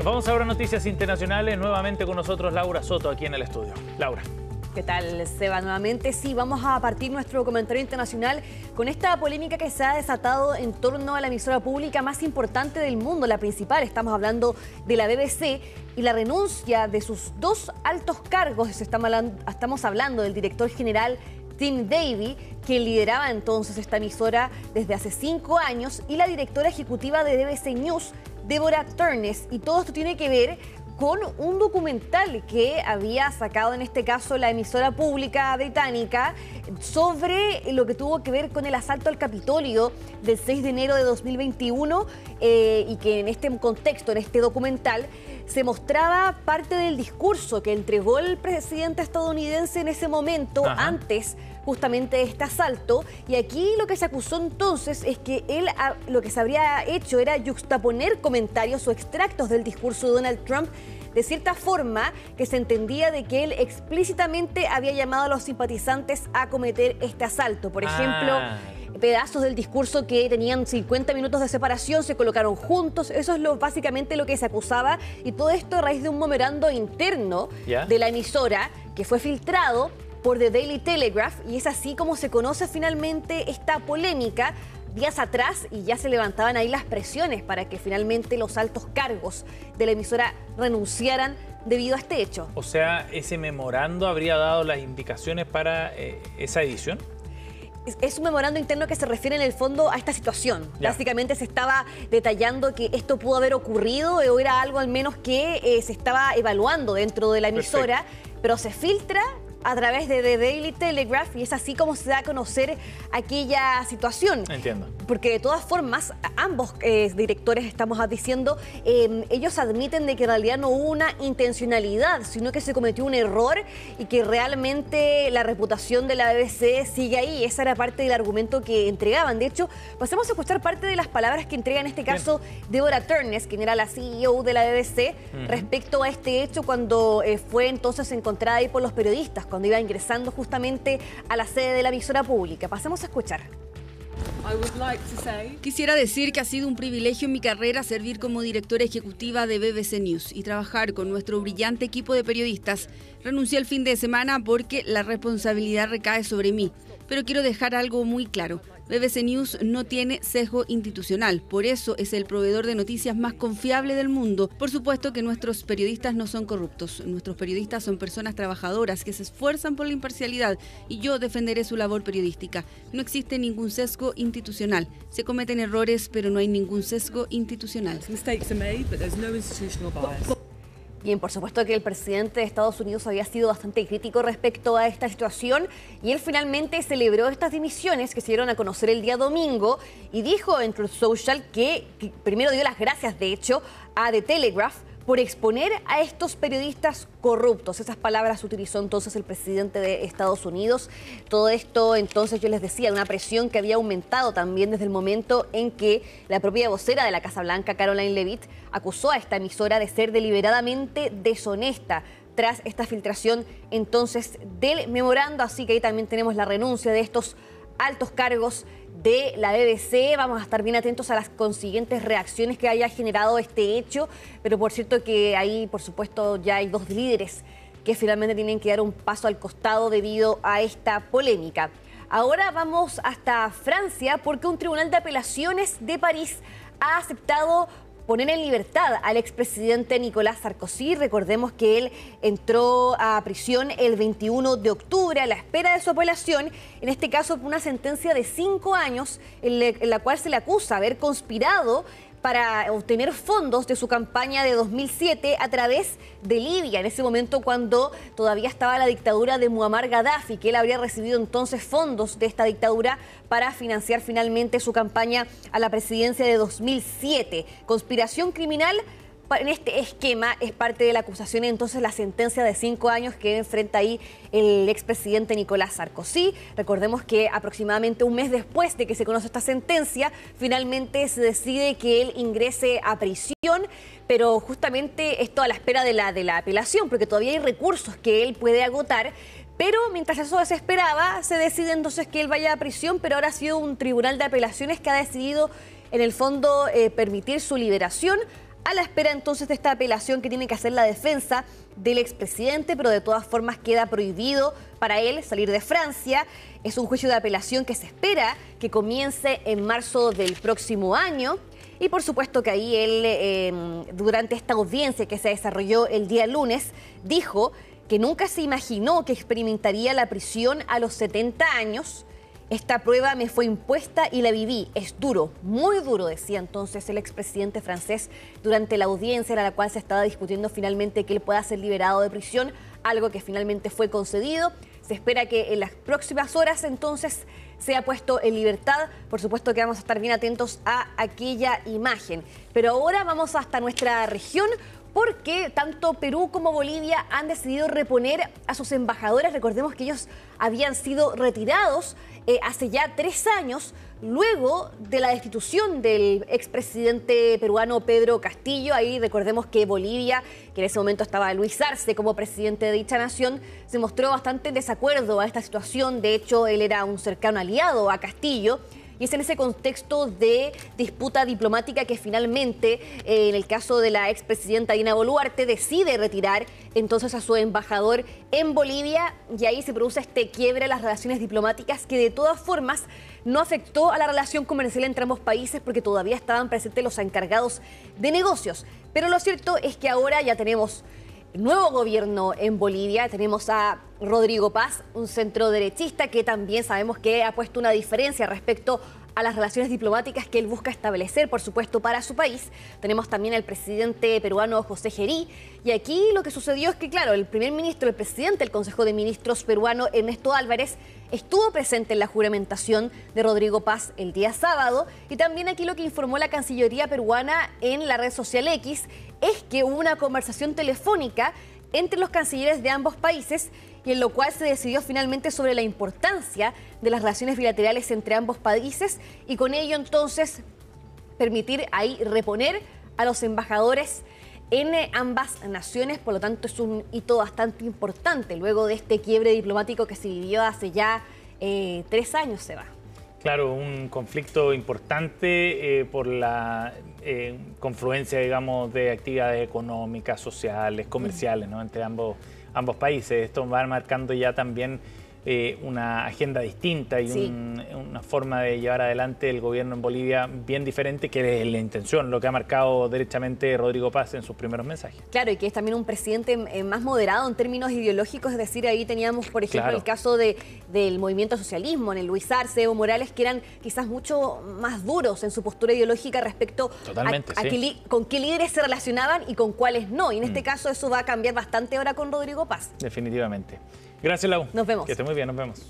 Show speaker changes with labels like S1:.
S1: Vamos ahora a noticias internacionales, nuevamente con nosotros Laura Soto aquí en el estudio. Laura.
S2: ¿Qué tal, Seba? Nuevamente sí, vamos a partir nuestro comentario internacional con esta polémica que se ha desatado en torno a la emisora pública más importante del mundo, la principal. Estamos hablando de la BBC y la renuncia de sus dos altos cargos. Estamos hablando del director general Tim Davie, quien lideraba entonces esta emisora desde hace 5 años, y la directora ejecutiva de BBC News, Deborah Turnes. Y todo esto tiene que ver con un documental que había sacado en este caso la emisora pública británica sobre lo que tuvo que ver con el asalto al Capitolio del 6 de enero de 2021 y que en este contexto, en este documental, se mostraba parte del discurso que entregó el presidente estadounidense en ese momento, antes justamente de este asalto. Y aquí lo que se acusó entonces es que él lo que se habría hecho era yuxtaponer comentarios o extractos del discurso de Donald Trump de cierta forma que se entendía de que él explícitamente había llamado a los simpatizantes a cometer este asalto. Por ejemplo, pedazos del discurso que tenían 50 minutos de separación se colocaron juntos. Eso es básicamente lo que se acusaba, y todo esto a raíz de un memorando interno de la emisora que fue filtrado por The Daily Telegraph, y es así como se conoce finalmente esta polémica días atrás, y ya se levantaban ahí las presiones para que finalmente los altos cargos de la emisora renunciaran debido a este hecho.
S1: O sea, ¿ese memorando habría dado las indicaciones para esa edición?
S2: Es un memorando interno que se refiere en el fondo a esta situación. Básicamente se estaba detallando que esto pudo haber ocurrido o era algo al menos que se estaba evaluando dentro de la emisora, pero se filtra a través de The Daily Telegraph, y es así como se da a conocer aquella situación.
S1: Entiendo.
S2: Porque de todas formas, ambos directores, estamos diciendo, ellos admiten de que en realidad no hubo una intencionalidad, sino que se cometió un error y que realmente la reputación de la BBC sigue ahí. Esa era parte del argumento que entregaban. De hecho, pasemos a escuchar parte de las palabras que entrega en este caso Deborah Turnes, quien era la CEO de la BBC, respecto a este hecho cuando fue entonces encontrada ahí por los periodistas, cuando iba ingresando justamente a la sede de la emisora pública. Pasemos a escuchar.
S3: Quisiera decir que ha sido un privilegio en mi carrera servir como directora ejecutiva de BBC News y trabajar con nuestro brillante equipo de periodistas. Renuncié el fin de semana porque la responsabilidad recae sobre mí. Pero quiero dejar algo muy claro. BBC News no tiene sesgo institucional, por eso es el proveedor de noticias más confiable del mundo. Por supuesto que nuestros periodistas no son corruptos. Nuestros periodistas son personas trabajadoras que se esfuerzan por la imparcialidad, y yo defenderé su labor periodística. No existe ningún sesgo institucional. Se cometen errores, pero no hay ningún sesgo institucional.
S2: Bien, por supuesto que el presidente de Estados Unidos había sido bastante crítico respecto a esta situación, y él finalmente celebró estas dimisiones que se dieron a conocer el día domingo, y dijo en Truth Social que primero dio las gracias, de hecho, a The Telegraph por exponer a estos periodistas corruptos. Esas palabras utilizó entonces el presidente de Estados Unidos. Todo esto, entonces, yo les decía, una presión que había aumentado también desde el momento en que la propia vocera de la Casa Blanca, Caroline Leavitt, acusó a esta emisora de ser deliberadamente deshonesta tras esta filtración entonces del memorando. Así que ahí también tenemos la renuncia de estos altos cargos de la BBC. Vamos a estar bien atentos a las consiguientes reacciones que haya generado este hecho, pero por cierto que ahí, por supuesto, ya hay 2 líderes que finalmente tienen que dar un paso al costado debido a esta polémica. Ahora vamos hasta Francia, porque un tribunal de apelaciones de París ha aceptado poner en libertad al expresidente Nicolás Sarkozy. Recordemos que él entró a prisión el 21 de octubre a la espera de su apelación, en este caso por una sentencia de 5 años en la cual se le acusa haber conspirado para obtener fondos de su campaña de 2007 a través de Libia, en ese momento cuando todavía estaba la dictadura de Muammar Gaddafi, que él habría recibido entonces fondos de esta dictadura para financiar finalmente su campaña a la presidencia de 2007. Conspiración criminal. En este esquema es parte de la acusación entonces la sentencia de 5 años que enfrenta ahí el expresidente Nicolás Sarkozy. Recordemos que aproximadamente un mes después de que se conoce esta sentencia, finalmente se decide que él ingrese a prisión, pero justamente esto a la espera de la apelación, porque todavía hay recursos que él puede agotar. Pero mientras eso se esperaba, se decide entonces que él vaya a prisión, pero ahora ha sido un tribunal de apelaciones que ha decidido en el fondo permitir su liberación a la espera entonces de esta apelación que tiene que hacer la defensa del expresidente, pero de todas formas queda prohibido para él salir de Francia. Es un juicio de apelación que se espera que comience en marzo del próximo año. Y por supuesto que ahí él, durante esta audiencia que se desarrolló el día lunes, dijo que nunca se imaginó que experimentaría la prisión a los 70 años. Esta prueba me fue impuesta y la viví. Es duro, muy duro, decía entonces el expresidente francés durante la audiencia en la cual se estaba discutiendo finalmente que él pueda ser liberado de prisión, algo que finalmente fue concedido. Se espera que en las próximas horas entonces sea puesto en libertad. Por supuesto que vamos a estar bien atentos a aquella imagen. Pero ahora vamos hasta nuestra región, porque tanto Perú como Bolivia han decidido reponer a sus embajadores. Recordemos que ellos habían sido retirados hace ya 3 años, luego de la destitución del expresidente peruano Pedro Castillo. Ahí recordemos que Bolivia, que en ese momento estaba Luis Arce como presidente de dicha nación, se mostró bastante en desacuerdo a esta situación. De hecho, él era un cercano aliado a Castillo. Y es en ese contexto de disputa diplomática que finalmente, en el caso de la expresidenta Dina Boluarte, decide retirar entonces a su embajador en Bolivia, y ahí se produce este quiebre en las relaciones diplomáticas que de todas formas no afectó a la relación comercial entre ambos países porque todavía estaban presentes los encargados de negocios. Pero lo cierto es que ahora ya tenemos nuevo gobierno en Bolivia. Tenemos a Rodrigo Paz, un centroderechista que también sabemos que ha puesto una diferencia respecto a las relaciones diplomáticas que él busca establecer, por supuesto, para su país. Tenemos también al presidente peruano José Gerí. Y aquí lo que sucedió es que, claro, el primer ministro, el presidente del Consejo de Ministros peruano, Ernesto Álvarez, estuvo presente en la juramentación de Rodrigo Paz el día sábado. Y también aquí lo que informó la Cancillería peruana en la red social X es que hubo una conversación telefónica entre los cancilleres de ambos países, y en lo cual se decidió finalmente sobre la importancia de las relaciones bilaterales entre ambos países, y con ello entonces permitir ahí reponer a los embajadores en ambas naciones. Por lo tanto, es un hito bastante importante luego de este quiebre diplomático que se vivió hace ya 3 años, se va.
S1: Claro, un conflicto importante por la confluencia, digamos, de actividades económicas, sociales, comerciales, ¿no?, entre ambos países. Esto va marcando ya también una agenda distinta y
S2: sí,
S1: una forma de llevar adelante el gobierno en Bolivia bien diferente, que es la intención, lo que ha marcado derechamente Rodrigo Paz en sus primeros mensajes.
S2: Claro, y que es también un presidente más moderado en términos ideológicos. Es decir, ahí teníamos, por ejemplo,
S1: Claro,
S2: el caso del movimiento socialismo, en el Luis Arce, Evo Morales, que eran quizás mucho más duros en su postura ideológica respecto
S1: totalmente, sí,
S2: con qué líderes se relacionaban y con cuáles no. Y en este caso eso va a cambiar bastante ahora con Rodrigo Paz.
S1: definitivamente. Gracias, Lau.
S2: Nos vemos.
S1: Que esté muy bien, nos vemos.